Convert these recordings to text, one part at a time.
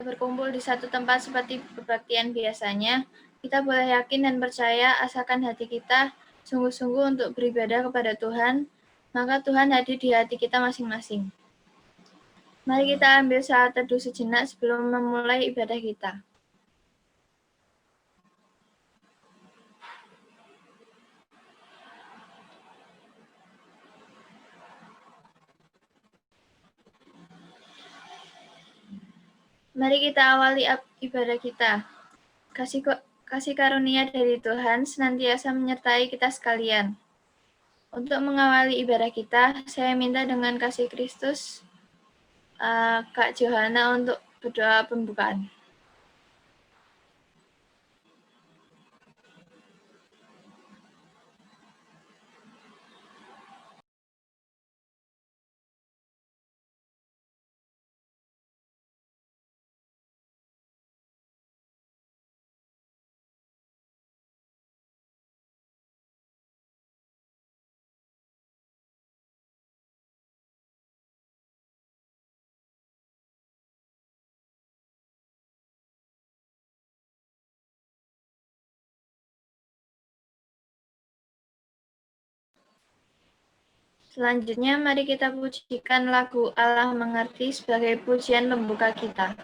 berkumpul di satu tempat seperti kebaktian biasanya, kita boleh yakin dan percaya asalkan hati kita sungguh-sungguh untuk beribadah kepada Tuhan, maka Tuhan hadir di hati kita masing-masing. Mari kita ambil saat teduh sejenak sebelum memulai ibadah kita. Mari kita awali ibadah kita. Kasih karunia dari Tuhan senantiasa menyertai kita sekalian. Untuk mengawali ibadah kita, saya minta dengan kasih Kristus, Kak Johana untuk berdoa pembukaan. Selanjutnya, mari kita pujikan lagu Allah Mengerti sebagai pujian pembuka kita.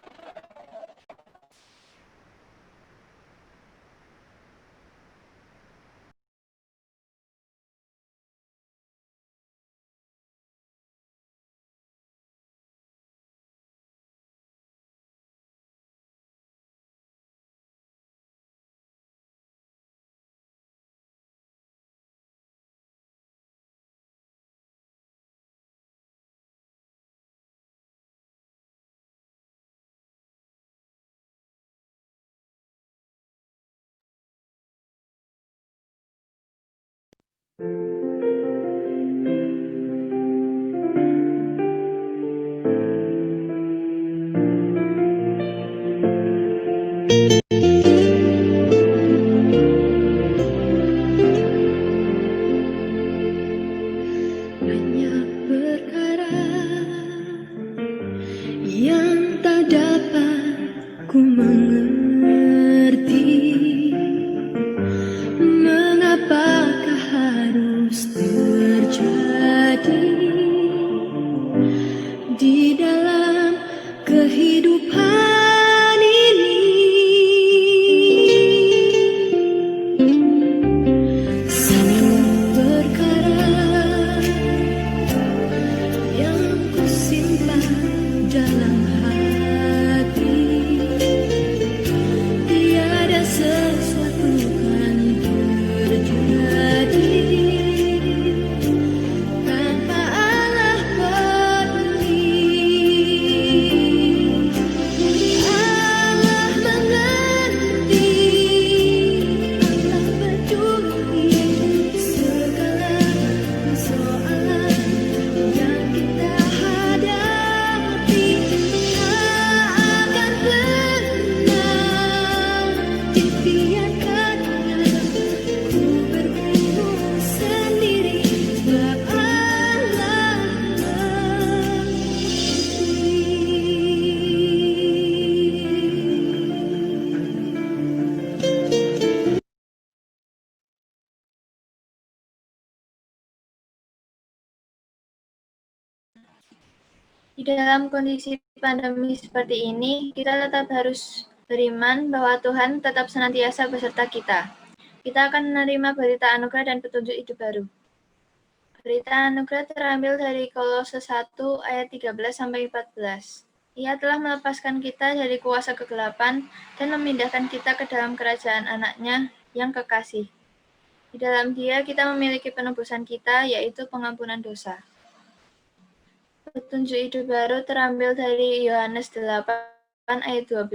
Di dalam kondisi pandemi seperti ini, kita tetap harus beriman bahwa Tuhan tetap senantiasa beserta kita. Kita akan menerima berita anugerah dan petunjuk hidup baru. Berita anugerah terambil dari Kolose 1 ayat 13-14. Ia telah melepaskan kita dari kuasa kegelapan dan memindahkan kita ke dalam kerajaan anaknya yang kekasih. Di dalam Dia kita memiliki penebusan kita, yaitu pengampunan dosa. Petunjuk hidup baru terambil dari Yohanes 8 ayat 12.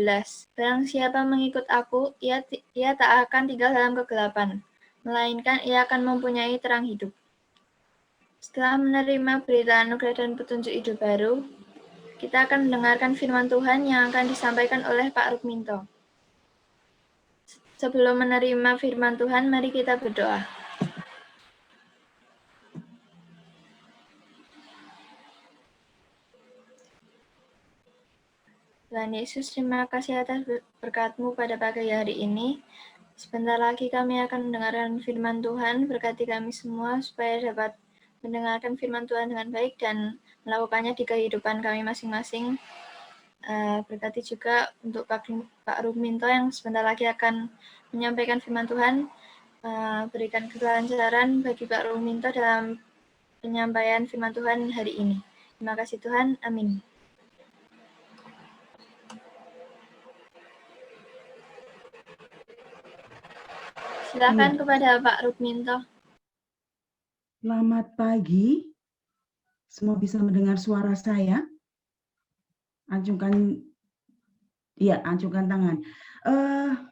Barang siapa mengikut aku, ia tak akan tinggal dalam kegelapan, melainkan ia akan mempunyai terang hidup. Setelah menerima berita anugerah dan petunjuk hidup baru, kita akan mendengarkan firman Tuhan yang akan disampaikan oleh Pak Rukminto. Sebelum menerima firman Tuhan, mari kita berdoa. Tuhan Yesus, terima kasih atas berkat-Mu pada pagi hari ini. Sebentar lagi kami akan mendengarkan firman Tuhan. Berkati kami semua supaya dapat mendengarkan firman Tuhan dengan baik dan melakukannya di kehidupan kami masing-masing. Berkati juga untuk Pak Ruminto yang sebentar lagi akan menyampaikan firman Tuhan. Berikan kelancaran bagi Pak Ruminto dalam penyampaian firman Tuhan hari ini. Terima kasih Tuhan. Amin. Silakan kepada Pak Rukminto. Selamat pagi. Semua bisa mendengar suara saya? Acungkan tangan.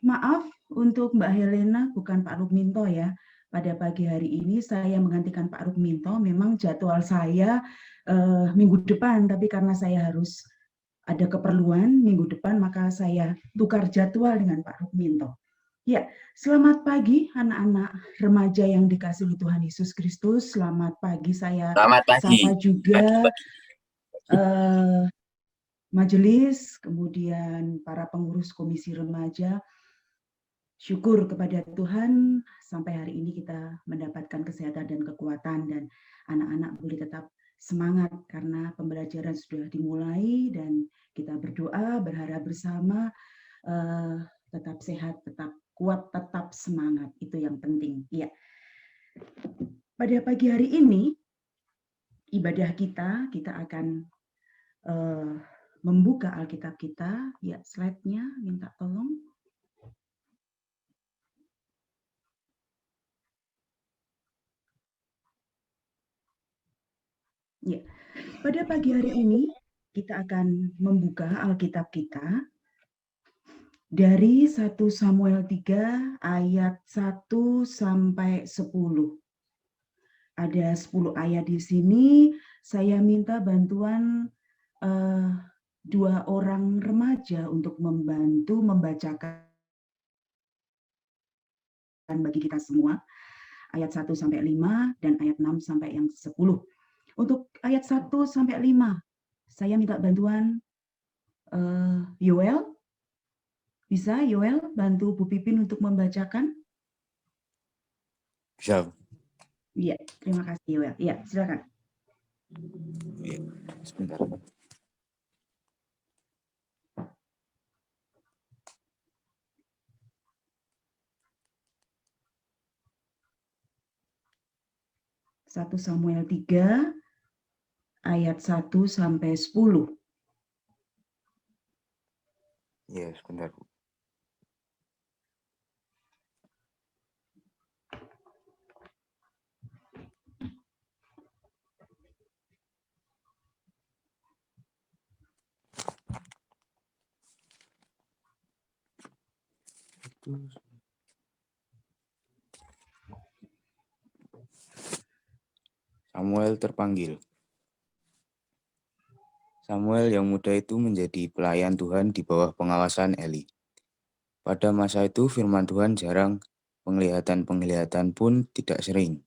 Maaf untuk Mbak Helena, bukan Pak Rukminto ya. Pada pagi hari ini saya menggantikan Pak Rukminto. Memang jadwal saya minggu depan, tapi karena saya harus ada keperluan minggu depan, maka saya tukar jadwal dengan Pak Rukminto. Ya, selamat pagi anak-anak remaja yang dikasihi Tuhan Yesus Kristus. Selamat pagi, saya sapa juga majelis, kemudian para pengurus komisi remaja. Syukur kepada Tuhan sampai hari ini kita mendapatkan kesehatan dan kekuatan dan anak-anak boleh tetap semangat karena pembelajaran sudah dimulai dan kita berdoa, berharap bersama tetap sehat, tetap kuat, tetap semangat, itu yang penting. Ya. Pada pagi hari ini ibadah kita akan membuka Alkitab kita. Ya, slide-nya minta tolong. Ya, pada pagi hari ini kita akan membuka Alkitab kita dari 1 Samuel 3 ayat 1 sampai 10. Ada 10 ayat di sini. Saya minta bantuan 2 orang remaja untuk membantu membacakan bagi kita semua. Ayat 1 sampai 5 dan ayat 6 sampai yang 10. Untuk ayat 1 sampai 5, saya minta bantuan Yoel. Bisa Yoel bantu Bu Pipin untuk membacakan? Bisa. Iya, terima kasih Yoel. Iya, silakan. Iya, sebentar. Satu Samuel 3 ayat 1 sampai 10. Iya, sebentar. 1. Samuel terpanggil. Samuel yang muda itu menjadi pelayan Tuhan di bawah pengawasan Eli. Pada masa itu firman Tuhan jarang, penglihatan pun tidak sering.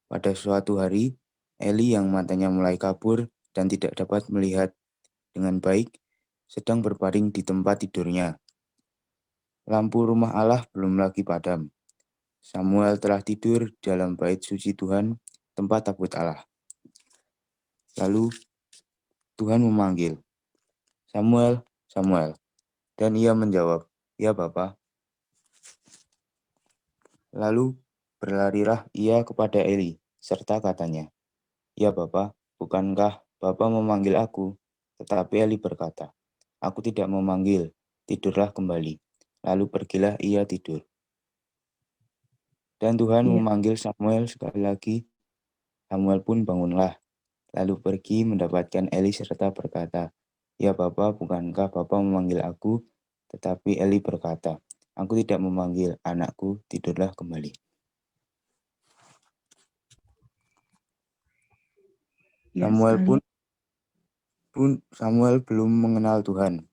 Pada suatu hari, Eli yang matanya mulai kabur dan tidak dapat melihat dengan baik, sedang berbaring di tempat tidurnya. Lampu rumah Allah belum lagi padam. Samuel telah tidur dalam bait suci Tuhan, tempat tabut Allah. Lalu Tuhan memanggil, "Samuel, Samuel." Dan ia menjawab, "Ya Bapa." Lalu berlarilah ia kepada Eli, serta katanya, "Ya Bapa, bukankah Bapa memanggil aku?" Tetapi Eli berkata, "Aku tidak memanggil, tidurlah kembali." Lalu pergilah ia tidur. Dan Tuhan memanggil Samuel sekali lagi. Samuel pun bangunlah, lalu pergi mendapatkan Eli serta berkata, "Ya Bapa, bukankah Bapa memanggil aku?" Tetapi Eli berkata, "Aku tidak memanggil, anakku, tidurlah kembali." Ya, Samuel belum mengenal Tuhan.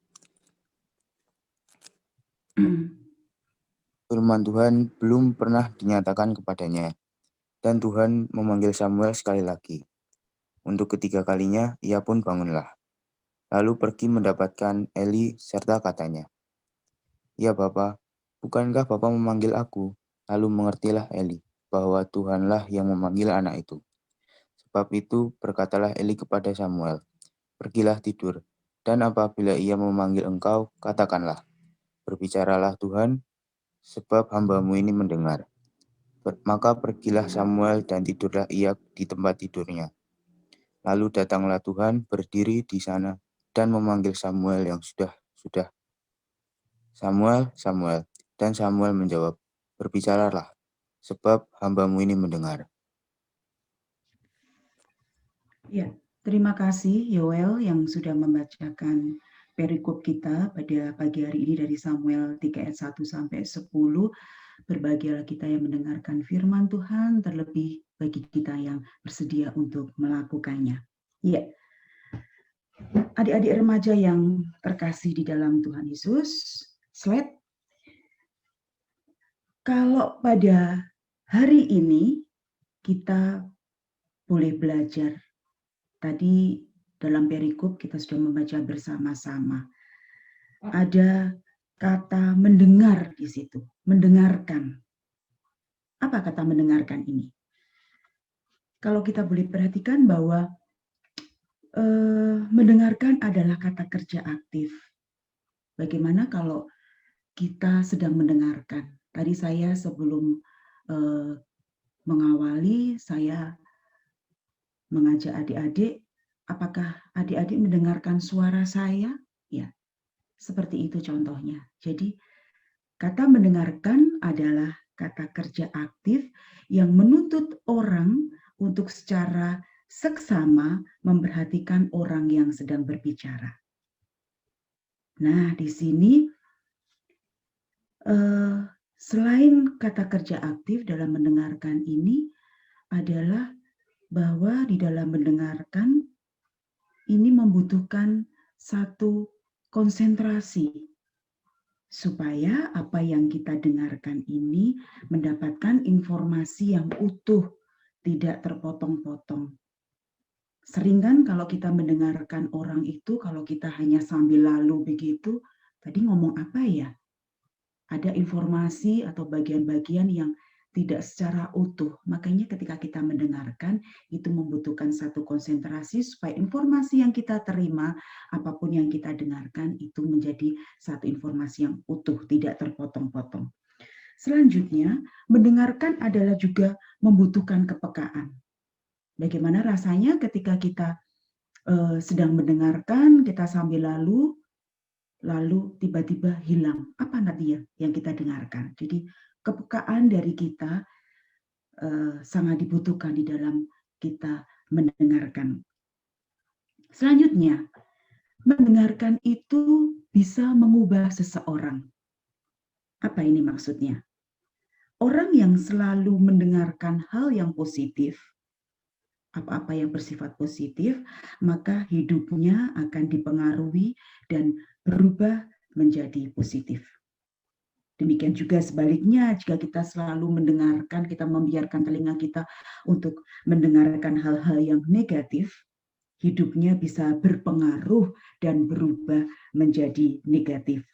Firman Tuhan belum pernah dinyatakan kepadanya. Dan Tuhan memanggil Samuel sekali lagi. Untuk ketiga kalinya, ia pun bangunlah. lalu pergi mendapatkan Eli serta katanya, "Ya Bapa, bukankah Bapa memanggil aku?" Lalu mengertilah Eli bahwa Tuhanlah yang memanggil anak itu. Sebab itu berkatalah Eli kepada Samuel, "Pergilah tidur, dan apabila ia memanggil engkau, katakanlah, berbicaralah Tuhan, sebab hamba-Mu ini mendengar." Maka pergilah Samuel dan tidurlah ia di tempat tidurnya. Lalu datanglah Tuhan berdiri di sana dan memanggil Samuel yang sudah, "Samuel, Samuel." Dan Samuel menjawab, "Berbicaralah, sebab hamba-Mu ini mendengar." Ya, terima kasih Yoel yang sudah membacakan perikop kita pada pagi hari ini dari Samuel 3 ayat 1 sampai 10. Berbahagialah kita yang mendengarkan firman Tuhan, terlebih bagi kita yang bersedia untuk melakukannya. Ya, adik-adik remaja yang terkasih di dalam Tuhan Yesus, slide. Kalau pada hari ini kita boleh belajar, tadi dalam perikop kita sudah membaca bersama-sama. Ada kata mendengar di situ, mendengarkan. Apa kata mendengarkan ini? Kalau kita boleh perhatikan bahwa mendengarkan adalah kata kerja aktif. Bagaimana kalau kita sedang mendengarkan? Tadi saya sebelum mengawali, saya mengajak adik-adik, apakah adik-adik mendengarkan suara saya? Ya, seperti itu contohnya. Jadi, kata mendengarkan adalah kata kerja aktif yang menuntut orang untuk secara seksama memperhatikan orang yang sedang berbicara. Nah, di sini selain kata kerja aktif dalam mendengarkan ini adalah bahwa di dalam mendengarkan ini membutuhkan satu konsentrasi supaya apa yang kita dengarkan ini mendapatkan informasi yang utuh, tidak terpotong-potong. Sering kan kalau kita mendengarkan orang itu, kalau kita hanya sambil lalu begitu, tadi ngomong apa ya? Ada informasi atau bagian-bagian yang tidak secara utuh. Makanya ketika kita mendengarkan, itu membutuhkan satu konsentrasi supaya informasi yang kita terima, apapun yang kita dengarkan, itu menjadi satu informasi yang utuh, tidak terpotong-potong. Selanjutnya, mendengarkan adalah juga membutuhkan kepekaan. Bagaimana rasanya ketika kita sedang mendengarkan, kita sambil lalu tiba-tiba hilang. Apa nanti yang kita dengarkan? Jadi kepekaan dari kita sangat dibutuhkan di dalam kita mendengarkan. Selanjutnya, mendengarkan itu bisa mengubah seseorang. Apa ini maksudnya? Orang yang selalu mendengarkan hal yang positif, apa-apa yang bersifat positif, maka hidupnya akan dipengaruhi dan berubah menjadi positif. Demikian juga sebaliknya, jika kita selalu mendengarkan, kita membiarkan telinga kita untuk mendengarkan hal-hal yang negatif, hidupnya bisa berpengaruh dan berubah menjadi negatif.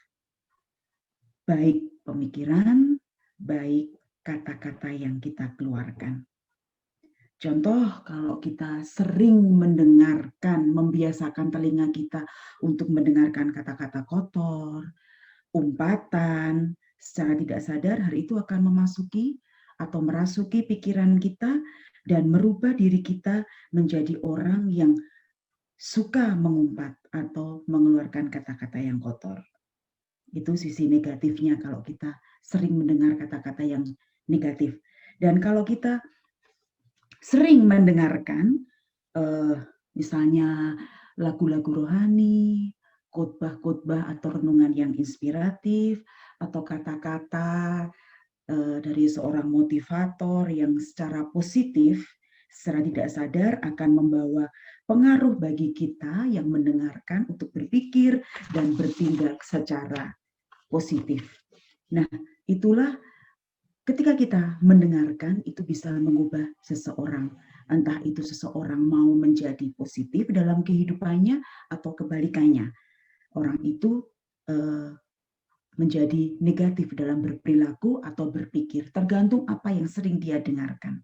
Baik pemikiran, baik kata-kata yang kita keluarkan. Contoh, kalau kita sering mendengarkan, membiasakan telinga kita untuk mendengarkan kata-kata kotor, umpatan, secara tidak sadar hari itu akan memasuki atau merasuki pikiran kita dan merubah diri kita menjadi orang yang suka mengumpat atau mengeluarkan kata-kata yang kotor. Itu sisi negatifnya kalau kita sering mendengar kata-kata yang negatif. Dan kalau kita sering mendengarkan misalnya lagu-lagu rohani, khotbah-khotbah atau renungan yang inspiratif, atau kata-kata dari seorang motivator yang secara positif, secara tidak sadar akan membawa pengaruh bagi kita yang mendengarkan untuk berpikir dan bertindak secara positif. Nah, itulah ketika kita mendengarkan itu bisa mengubah seseorang. Entah itu seseorang mau menjadi positif dalam kehidupannya atau kebalikannya. Orang itu menjadi negatif dalam berperilaku atau berpikir, tergantung apa yang sering dia dengarkan.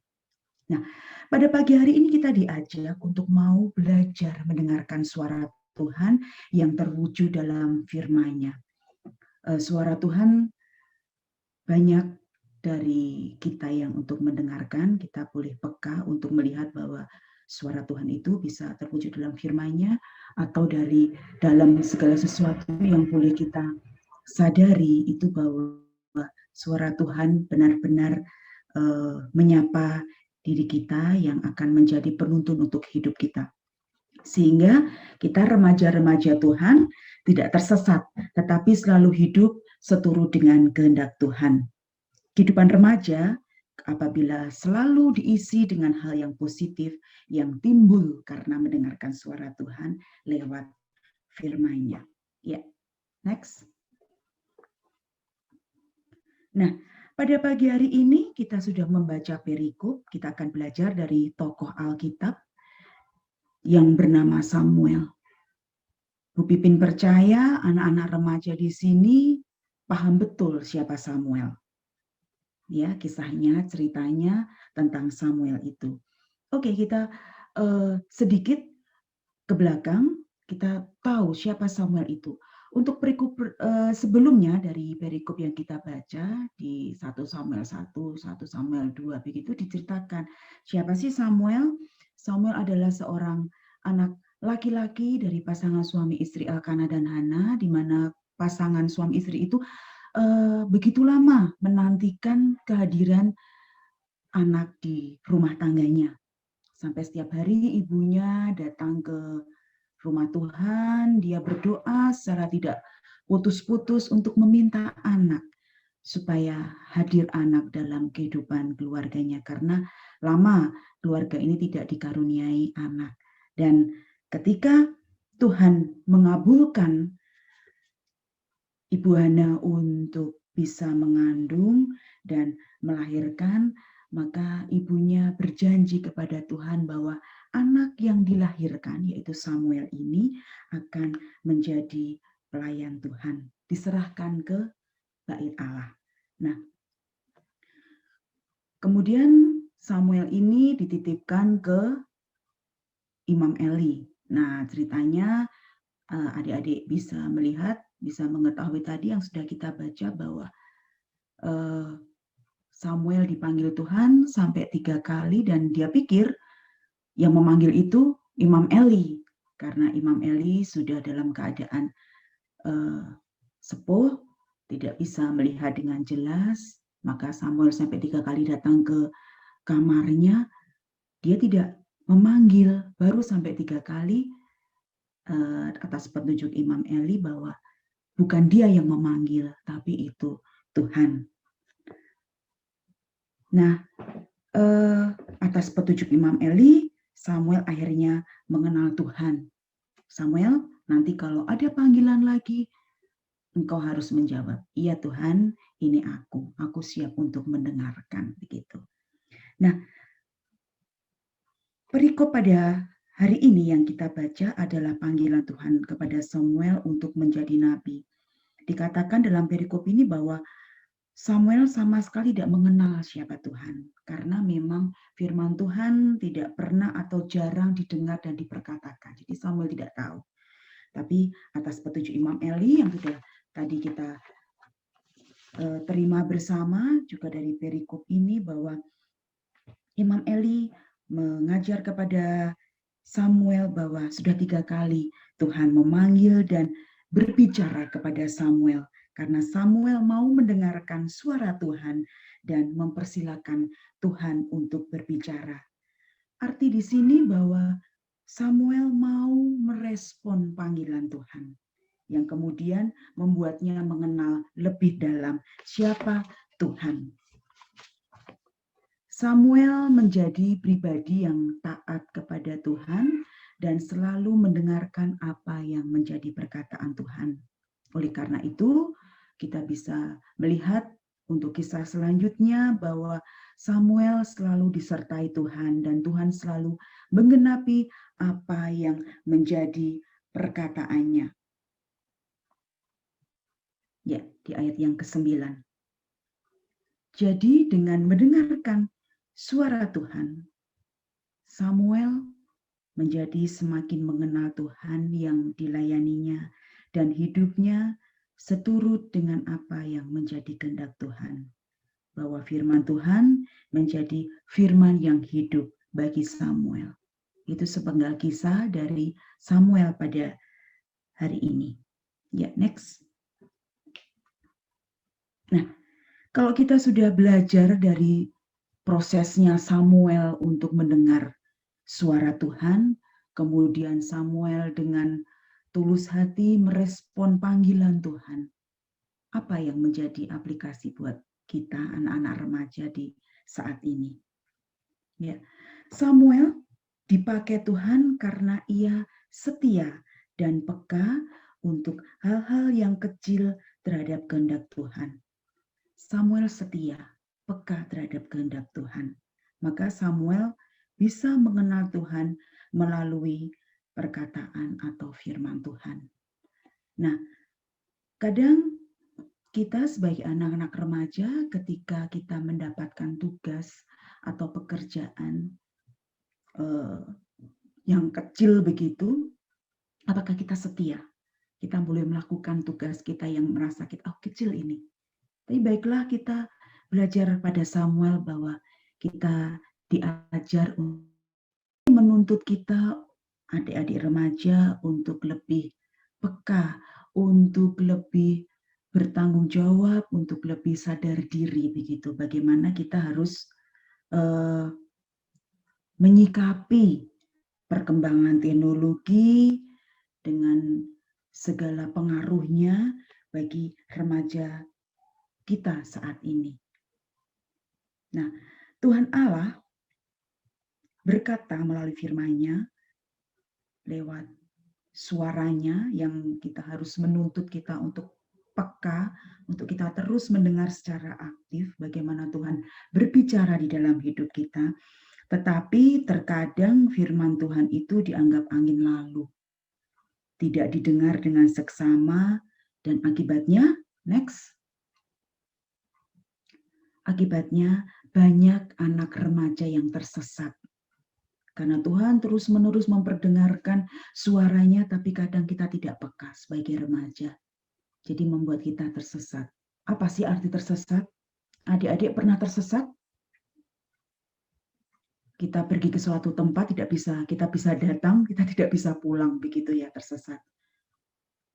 Nah, pada pagi hari ini kita diajak untuk mau belajar mendengarkan suara Tuhan yang terwujud dalam firman-Nya. Suara Tuhan banyak dari kita yang untuk mendengarkan, kita boleh peka untuk melihat bahwa suara Tuhan itu bisa terwujud dalam firman-Nya atau dari dalam segala sesuatu yang boleh kita sadari itu bahwa suara Tuhan benar-benar menyapa diri kita yang akan menjadi penuntun untuk hidup kita. Sehingga kita remaja-remaja Tuhan tidak tersesat, tetapi selalu hidup seturut dengan kehendak Tuhan. Kehidupan remaja apabila selalu diisi dengan hal yang positif yang timbul karena mendengarkan suara Tuhan lewat firman-Nya. Ya, next. Nah, pada pagi hari ini kita sudah membaca perikop, kita akan belajar dari tokoh Alkitab yang bernama Samuel. Bu Pipin percaya anak-anak remaja di sini paham betul siapa Samuel. Ya, kisahnya, ceritanya tentang Samuel itu. Oke, kita sedikit ke belakang, kita tahu siapa Samuel itu. Untuk perikop sebelumnya dari perikop yang kita baca di 1 Samuel 1, 1 Samuel 2, begitu diceritakan siapa sih Samuel? Samuel adalah seorang anak laki-laki dari pasangan suami istri Elkana dan Hana, di mana pasangan suami istri itu begitu lama menantikan kehadiran anak di rumah tangganya. Sampai setiap hari ibunya datang ke rumah Tuhan, dia berdoa secara tidak putus-putus untuk meminta anak, supaya hadir anak dalam kehidupan keluarganya, karena lama keluarga ini tidak dikaruniai anak. Dan ketika Tuhan mengabulkan Ibu Hana untuk bisa mengandung dan melahirkan, maka ibunya berjanji kepada Tuhan bahwa anak yang dilahirkan, yaitu Samuel ini, akan menjadi pelayan Tuhan, diserahkan ke bait Allah. Nah, kemudian Samuel ini dititipkan ke Imam Eli. Nah, ceritanya adik-adik bisa melihat, bisa mengetahui tadi yang sudah kita baca bahwa Samuel dipanggil Tuhan sampai 3 kali dan dia pikir yang memanggil itu Imam Eli, karena Imam Eli sudah dalam keadaan sepuh, tidak bisa melihat dengan jelas, maka Samuel sampai 3 kali datang ke kamarnya, dia tidak memanggil, baru sampai 3 kali atas petunjuk Imam Eli bahwa bukan dia yang memanggil, tapi itu Tuhan. Nah, atas petunjuk Imam Eli, Samuel akhirnya mengenal Tuhan. Samuel, nanti kalau ada panggilan lagi, engkau harus menjawab, iya Tuhan, ini aku siap untuk mendengarkan, begitu. Nah, perikop pada hari ini yang kita baca adalah panggilan Tuhan kepada Samuel untuk menjadi nabi. Dikatakan dalam perikop ini bahwa Samuel sama sekali tidak mengenal siapa Tuhan, karena memang firman Tuhan tidak pernah atau jarang didengar dan diperkatakan. Jadi Samuel tidak tahu. Tapi atas petunjuk Imam Eli yang sudah tadi kita terima bersama juga dari perikop ini, bahwa Imam Eli mengajar kepada Samuel bahwa sudah 3 kali Tuhan memanggil dan berbicara kepada Samuel, karena Samuel mau mendengarkan suara Tuhan dan mempersilakan Tuhan untuk berbicara. Arti di sini bahwa Samuel mau merespon panggilan Tuhan, yang kemudian membuatnya mengenal lebih dalam siapa Tuhan. Samuel menjadi pribadi yang taat kepada Tuhan dan selalu mendengarkan apa yang menjadi perkataan Tuhan. Oleh karena itu, kita bisa melihat untuk kisah selanjutnya bahwa Samuel selalu disertai Tuhan dan Tuhan selalu menggenapi apa yang menjadi perkataannya. Ya, di ayat yang ke-9. Jadi dengan mendengarkan suara Tuhan, Samuel menjadi semakin mengenal Tuhan yang dilayaninya dan hidupnya seturut dengan apa yang menjadi kehendak Tuhan. Bahwa firman Tuhan menjadi firman yang hidup bagi Samuel. Itu sepenggal kisah dari Samuel pada hari ini. Ya, next. Nah, kalau kita sudah belajar dari prosesnya Samuel untuk mendengar suara Tuhan, kemudian Samuel dengan tulus hati merespon panggilan Tuhan. Apa yang menjadi aplikasi buat kita anak-anak remaja di saat ini? Ya, Samuel dipakai Tuhan karena ia setia dan peka untuk hal-hal yang kecil terhadap kehendak Tuhan. Samuel setia, peka terhadap kehendak Tuhan. Maka Samuel bisa mengenal Tuhan melalui perkataan atau firman Tuhan. Nah, kadang kita sebagai anak-anak remaja ketika kita mendapatkan tugas atau pekerjaan yang kecil begitu, apakah kita setia? Kita boleh melakukan tugas kita yang merasa kita, kecil ini. Tapi baiklah kita belajar pada Samuel bahwa kita diajar menuntut kita adik-adik remaja untuk lebih peka, untuk lebih bertanggung jawab, untuk lebih sadar diri begitu. Bagaimana kita harus menyikapi perkembangan teknologi dengan segala pengaruhnya bagi remaja kita saat ini. Nah, Tuhan Allah berkata melalui firman-Nya lewat suaranya yang kita harus menuntut kita untuk peka, untuk kita terus mendengar secara aktif bagaimana Tuhan berbicara di dalam hidup kita. Tetapi terkadang firman Tuhan itu dianggap angin lalu, tidak didengar dengan seksama, dan akibatnya, akibatnya banyak anak remaja yang tersesat. Karena Tuhan terus-menerus memperdengarkan suaranya, tapi kadang kita tidak peka sebagai remaja. Jadi membuat kita tersesat. Apa sih arti tersesat? Adik-adik pernah tersesat? Kita pergi ke suatu tempat, kita bisa datang, kita tidak bisa pulang, begitu ya, tersesat.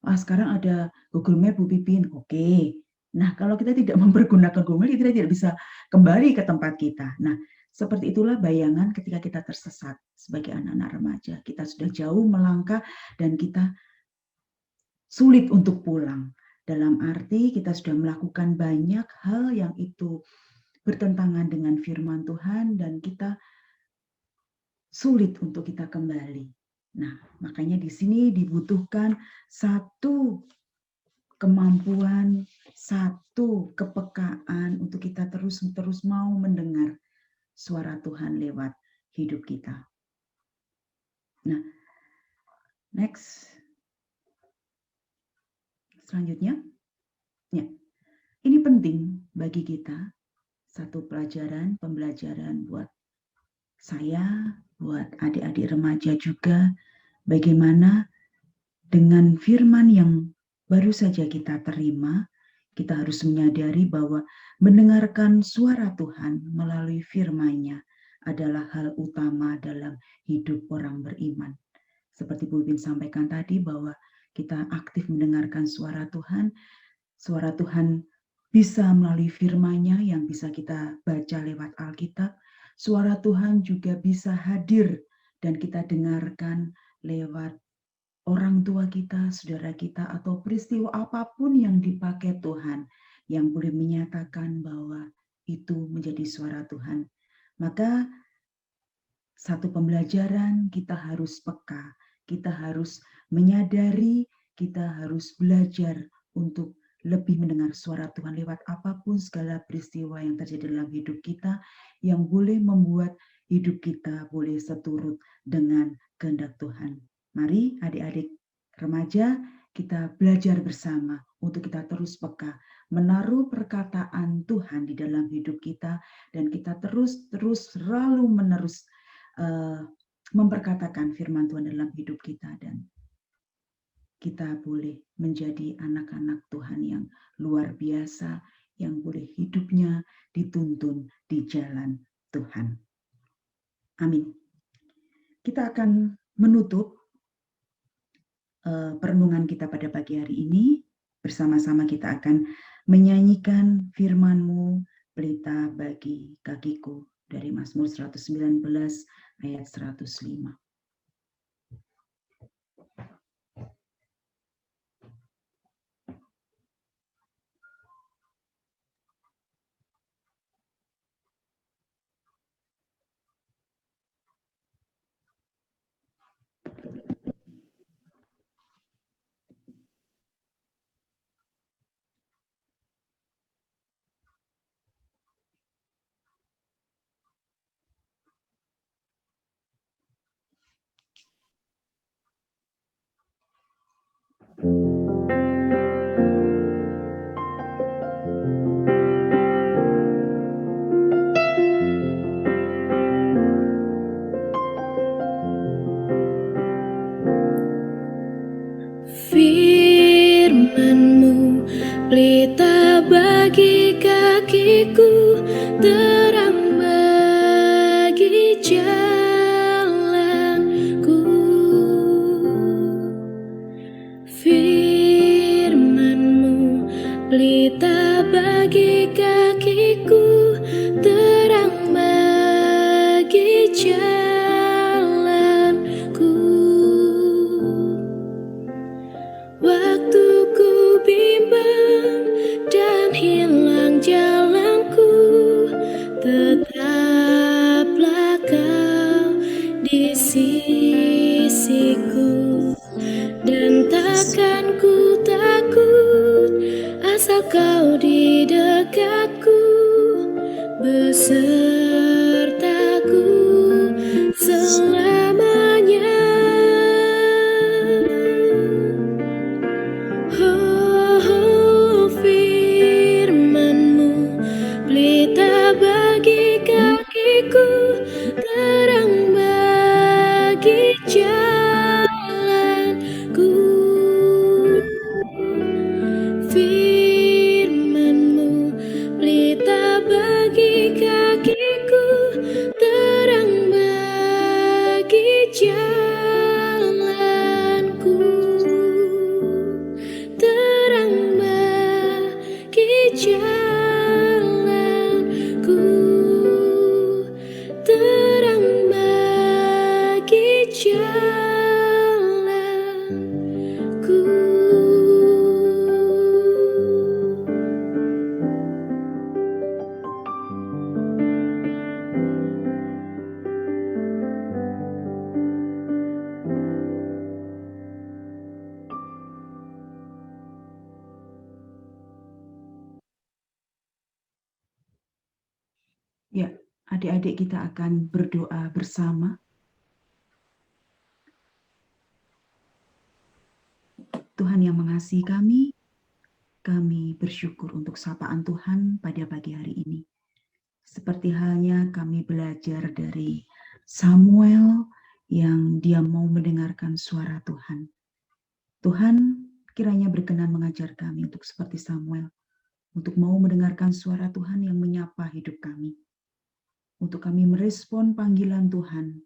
Sekarang ada Google Map, Bu Pipin. Oke. Nah, kalau kita tidak mempergunakan Google Map, kita tidak bisa kembali ke tempat kita. Nah, seperti itulah bayangan ketika kita tersesat sebagai anak-anak remaja. Kita sudah jauh melangkah dan kita sulit untuk pulang. Dalam arti kita sudah melakukan banyak hal yang itu bertentangan dengan firman Tuhan dan kita sulit untuk kita kembali. Nah, makanya di sini dibutuhkan satu kemampuan, satu kepekaan untuk kita terus mau mendengar suara Tuhan lewat hidup kita. Nah, next. Selanjutnya. Ya. Ini penting bagi kita, satu pembelajaran buat saya, buat adik-adik remaja juga, bagaimana dengan firman yang baru saja kita terima, kita harus menyadari bahwa mendengarkan suara Tuhan melalui firman-Nya adalah hal utama dalam hidup orang beriman. Seperti Bu Bin sampaikan tadi bahwa kita aktif mendengarkan suara Tuhan bisa melalui firman-Nya yang bisa kita baca lewat Alkitab. Suara Tuhan juga bisa hadir dan kita dengarkan lewat orang tua kita, saudara kita, atau peristiwa apapun yang dipakai Tuhan yang boleh menyatakan bahwa itu menjadi suara Tuhan. Maka satu pembelajaran kita harus peka, kita harus menyadari, kita harus belajar untuk lebih mendengar suara Tuhan lewat apapun segala peristiwa yang terjadi dalam hidup kita, yang boleh membuat hidup kita boleh seturut dengan kehendak Tuhan. Mari adik-adik remaja, kita belajar bersama untuk kita terus peka, menaruh perkataan Tuhan di dalam hidup kita, dan kita terus selalu menerus memperkatakan firman Tuhan dalam hidup kita, dan kita boleh menjadi anak-anak Tuhan yang luar biasa, yang boleh hidupnya dituntun di jalan Tuhan. Amin. Kita akan menutup perenungan kita pada pagi hari ini. Bersama-sama kita akan menyanyikan firman-Mu, pelita bagi kakiku, dari Mazmur 119 ayat 105. Firman-Mu pelita bagi kakiku, terang bagi jalanku. Firman-Mu pelita bagi kakiku, terang bagi jalanku. Waktu ku bimbang dan hilang jalanku, tetaplah Kau di sisiku, dan takkan ku takut asal Kau di dekatku, besertaku selamanya. Firman-Mu pelita bagi kakiku, terang bagi jalanku. Firman-Mu pelita bagi kakiku, terang bagi jalanku. Terang bagi jalanku, terang bagi jalanku. Ya, adik-adik kita akan berdoa bersama. Tuhan yang mengasihi kami bersyukur untuk sapaan Tuhan pada pagi hari ini. Seperti halnya kami belajar dari Samuel yang dia mau mendengarkan suara Tuhan. Tuhan kiranya berkenan mengajar kami untuk seperti Samuel, untuk mau mendengarkan suara Tuhan yang menyapa hidup kami. Untuk kami merespon panggilan Tuhan,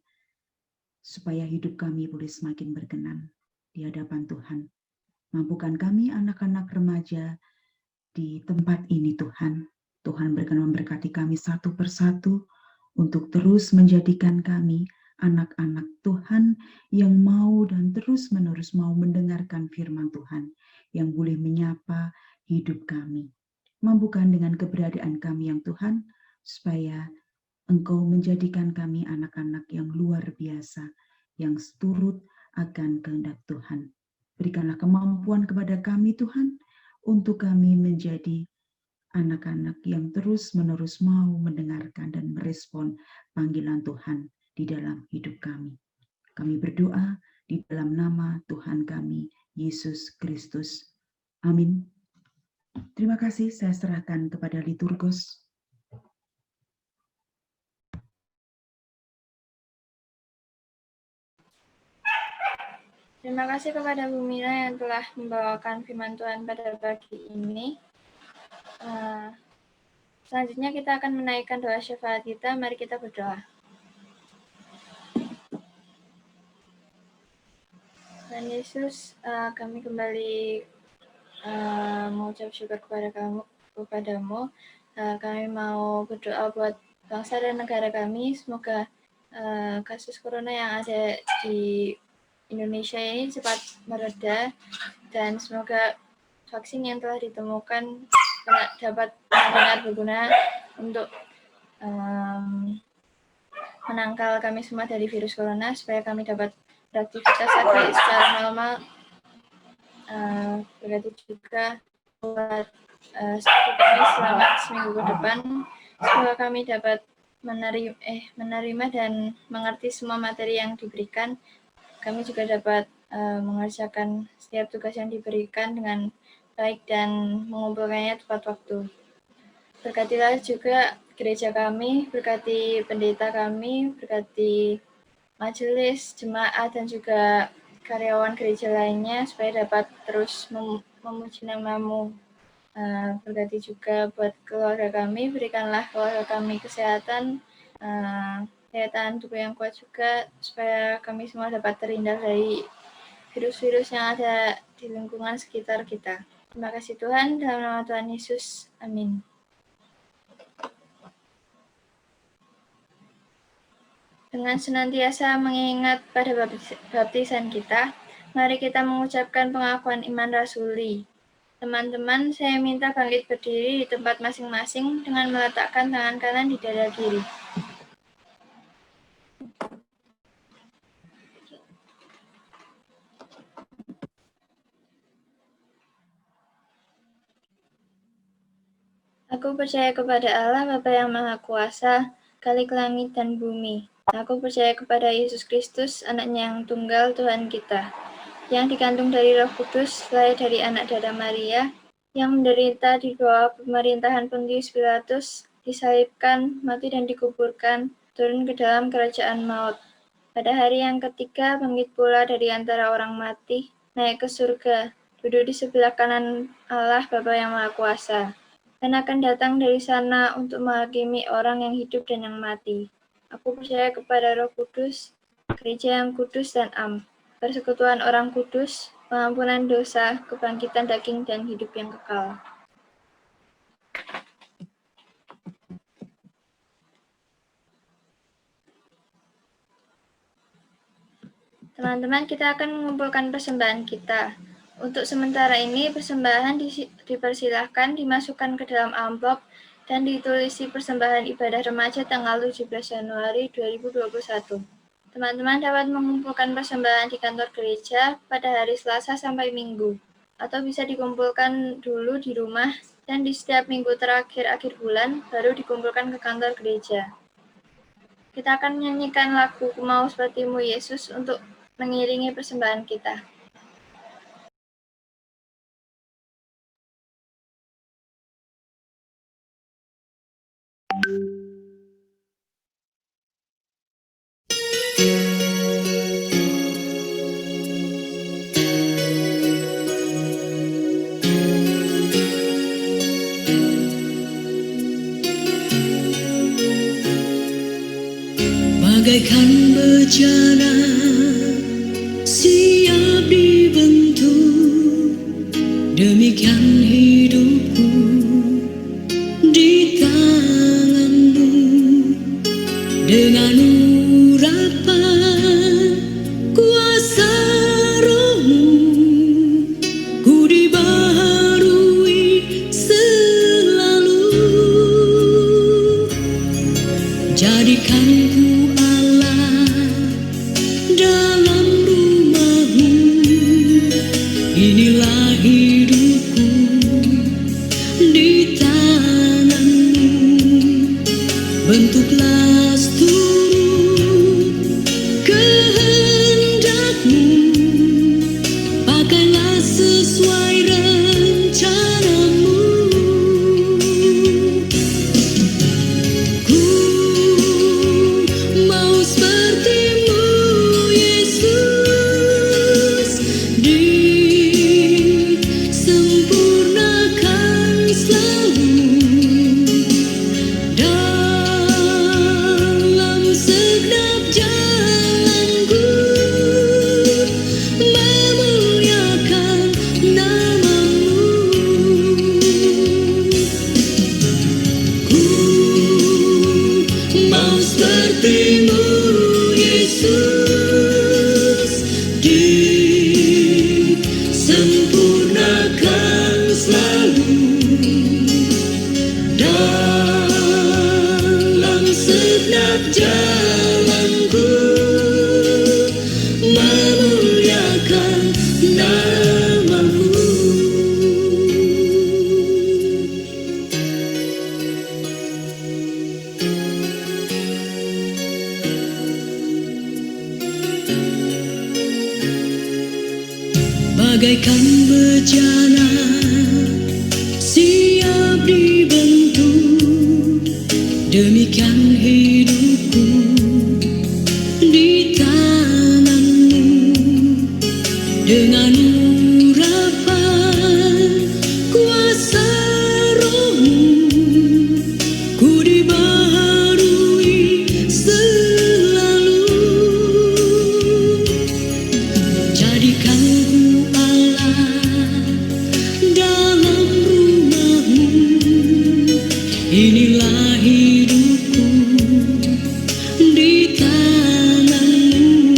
supaya hidup kami boleh semakin berkenan di hadapan Tuhan. Mampukan kami anak-anak remaja di tempat ini Tuhan. Tuhan berkenan memberkati kami satu persatu untuk terus menjadikan kami anak-anak Tuhan yang mau dan terus-menerus mau mendengarkan firman Tuhan yang boleh menyapa hidup kami. Mampukan dengan keberadaan kami yang Tuhan, supaya Engkau menjadikan kami anak-anak yang luar biasa, yang seturut akan kehendak Tuhan. Berikanlah kemampuan kepada kami Tuhan, untuk kami menjadi anak-anak yang terus-menerus mau mendengarkan dan merespon panggilan Tuhan di dalam hidup kami. Kami berdoa di dalam nama Tuhan kami, Yesus Kristus. Amin. Terima kasih, saya serahkan kepada liturgus. Terima kasih kepada Bu Mira yang telah membawakan firman Tuhan pada pagi ini. Selanjutnya kita akan menaikkan doa syafaat kita. Mari kita berdoa. Tuhan Yesus, kami kembali mengucap syukur kepadamu. Kami mau berdoa buat bangsa dan negara kami. Semoga kasus corona yang ada di Indonesia ini cepat mereda dan semoga vaksin yang telah ditemukan dapat benar-benar berguna untuk menangkal kami semua dari virus corona supaya kami dapat beraktivitas lagi secara normal. Berarti juga buat studi kami selama seminggu ke depan, semoga kami dapat menerima dan mengerti semua materi yang diberikan. Kami juga dapat mengerjakan setiap tugas yang diberikan dengan baik dan mengumpulkannya tepat waktu. Berkatilah juga gereja kami, berkati pendeta kami, berkati majelis, jemaat, dan juga karyawan gereja lainnya supaya dapat terus memuji nama-Mu. Berkati juga buat keluarga kami, berikanlah keluarga kami kesehatan, daya tahan tubuh yang kuat juga, supaya kami semua dapat terhindar dari virus-virus yang ada di lingkungan sekitar kita. Terima kasih Tuhan, dalam nama Tuhan Yesus. Amin. Dengan senantiasa mengingat pada baptisan kita, mari kita mengucapkan pengakuan iman rasuli. Teman-teman, saya minta bangkit berdiri di tempat masing-masing dengan meletakkan tangan kanan di dada kiri. Aku percaya kepada Allah Bapa yang Maha Kuasa, Khalik langit dan bumi. Aku percaya kepada Yesus Kristus, Anaknya yang tunggal Tuhan kita, yang dikandung dari Roh Kudus, lahir dari anak darah Maria, yang menderita di bawah pemerintahan Pontius Pilatus, disalibkan, mati dan dikuburkan, turun ke dalam kerajaan maut. Pada hari yang ketiga, bangkit pula dari antara orang mati, naik ke surga, duduk di sebelah kanan Allah Bapa yang Maha Kuasa, dan akan datang dari sana untuk menghakimi orang yang hidup dan yang mati. Aku percaya kepada Roh Kudus, gereja yang kudus dan am, persekutuan orang kudus, pengampunan dosa, kebangkitan daging, dan hidup yang kekal. Teman-teman, kita akan mengumpulkan persembahan kita. Untuk sementara ini, persembahan dipersilahkan dimasukkan ke dalam amplop dan ditulisi persembahan ibadah remaja tanggal 17 Januari 2021. Teman-teman dapat mengumpulkan persembahan di kantor gereja pada hari Selasa sampai Minggu, atau bisa dikumpulkan dulu di rumah dan di setiap minggu terakhir akhir bulan baru dikumpulkan ke kantor gereja. Kita akan menyanyikan lagu Ku Mau Seperti-Mu Yesus untuk mengiringi persembahan kita. Bagaikan bejana siap dibentuk, demikian hidupku di tanganmu. Dengan urapan kuasa Roh-Mu, ku dibaharui selalu. Jadikan ku Allah dalam rumah-Mu, inilah hidupku bentuklah seluruh kehendak-Mu, pakailah sesuai rencana-Mu. Ku mau seperti-Mu, Yesus, disempurnakan selalu dalam segenap jalanku, memuliakan nama-Mu. Ku mau seperti-Mu, Yesus, disempurnakan selalu dalam segenap jalanku, memuliakan nama-Mu. Bagaikan bejana siap dibentuk, demikian hidupku di tangan-Mu. Dengan urapan kuasa Roh-Mu, ku dibaharui selalu. Jadikan ku Allah dalam rumah-Mu, inilah hidupku di tangan-Mu.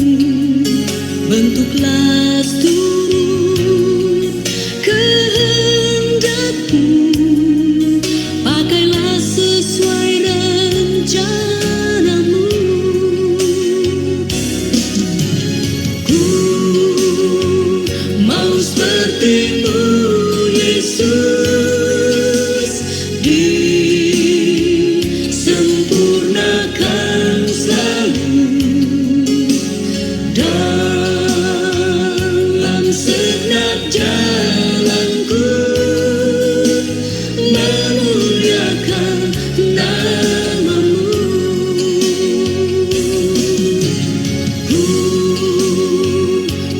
Bentuklah seluruh kehendak-Mu, pakailah sesuai rencana-Mu. Ku mau seperti-Mu, Yesus, disempurnakan selalu dalam segenap jalanku, memuliakan nama-Mu. Ku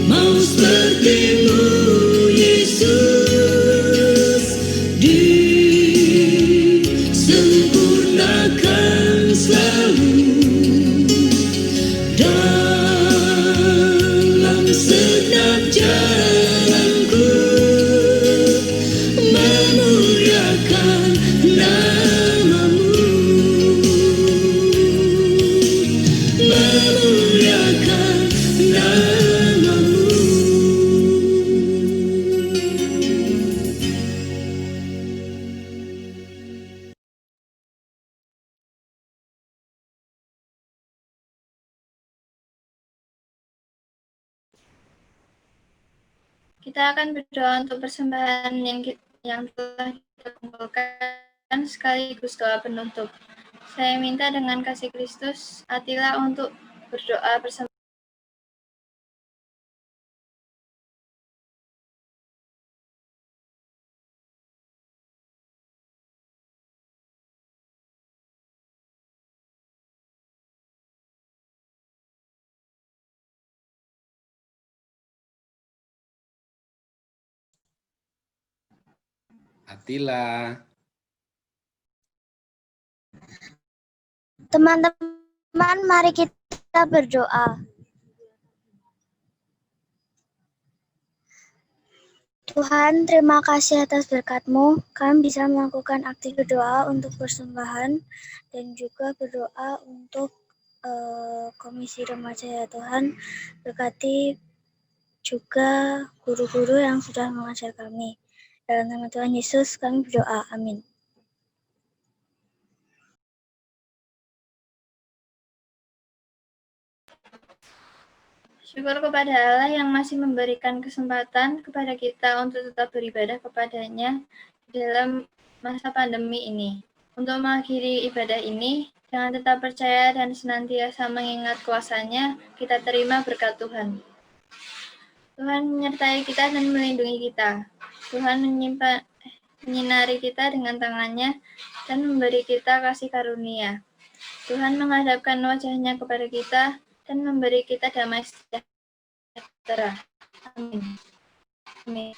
mau seperti-Mu, Yesus, disempurnakan selalu dalam segenap jalanku, memuliakan nama-Mu, memuliakan nama-Mu. Kita akan berdoa untuk persembahan yang telah kita kumpulkan sekaligus doa penutup. Saya minta dengan kasih Kristus, Attila untuk berdoa bersama. Attila. Teman-teman, mari kita berdoa. Tuhan, terima kasih atas berkat-Mu. Kami bisa melakukan aktif berdoa untuk persembahan dan juga berdoa untuk Komisi Remaja ya Tuhan. Berkati juga guru-guru yang sudah mengajar kami. Dalam nama Tuhan Yesus kami berdoa. Amin. Syukur kepada Allah yang masih memberikan kesempatan kepada kita untuk tetap beribadah kepadanya dalam masa pandemi ini. Untuk mengakhiri ibadah ini, dengan tetap percaya dan senantiasa mengingat kuasa-Nya, kita terima berkat Tuhan. Tuhan menyertai kita dan melindungi kita. Tuhan menyinari kita dengan tangan-Nya dan memberi kita kasih karunia. Tuhan menghadapkan wajah-Nya kepada kita dan memberi kita damai sejahtera. Amin. Amin.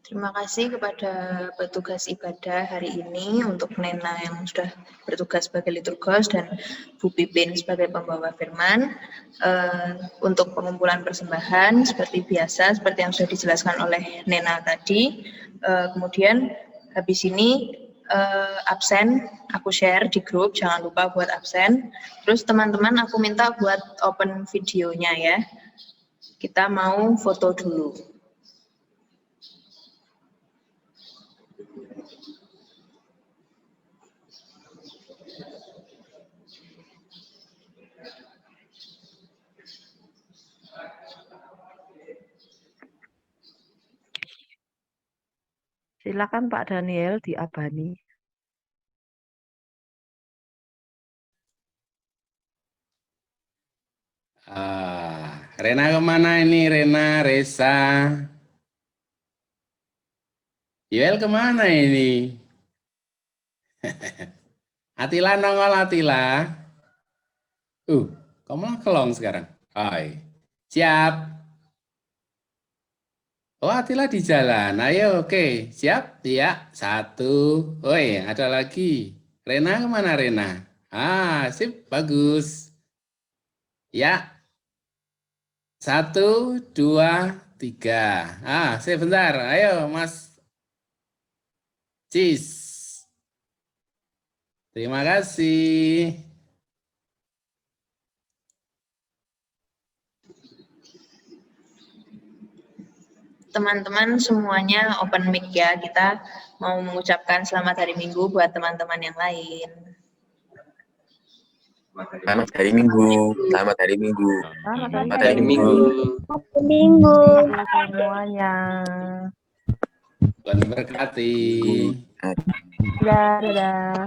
Terima kasih kepada petugas ibadah hari ini untuk Nena yang sudah bertugas sebagai liturgos dan Bu Pipin sebagai pembawa firman. Untuk pengumpulan persembahan seperti biasa, seperti yang sudah dijelaskan oleh Nena tadi. Kemudian habis ini absen, aku share di grup, jangan lupa buat absen. Terus teman-teman aku minta buat open videonya ya. Kita mau foto dulu. Silakan Pak Daniel diabani. Rena kemana ini? Rena, Resa. Yuel kemana ini? Atila nongol Atila. Kamu kelong sekarang. Hai. Siap. Oh, Atila di jalan. Ayo, oke. Siap? Iya. 1. Oi, ada lagi. Rena kemana Rena? Sip. Bagus. Ya. 1, 2, 3. Sebentar. Ayo, Mas Cis. Terima kasih. Teman-teman semuanya open mic ya. Kita mau mengucapkan selamat hari Minggu buat teman-teman yang lain. Selamat hari Minggu. Selamat hari Minggu. Selamat hari Minggu. Minggu. Semuanya. Tuhan memberkati. Dadah.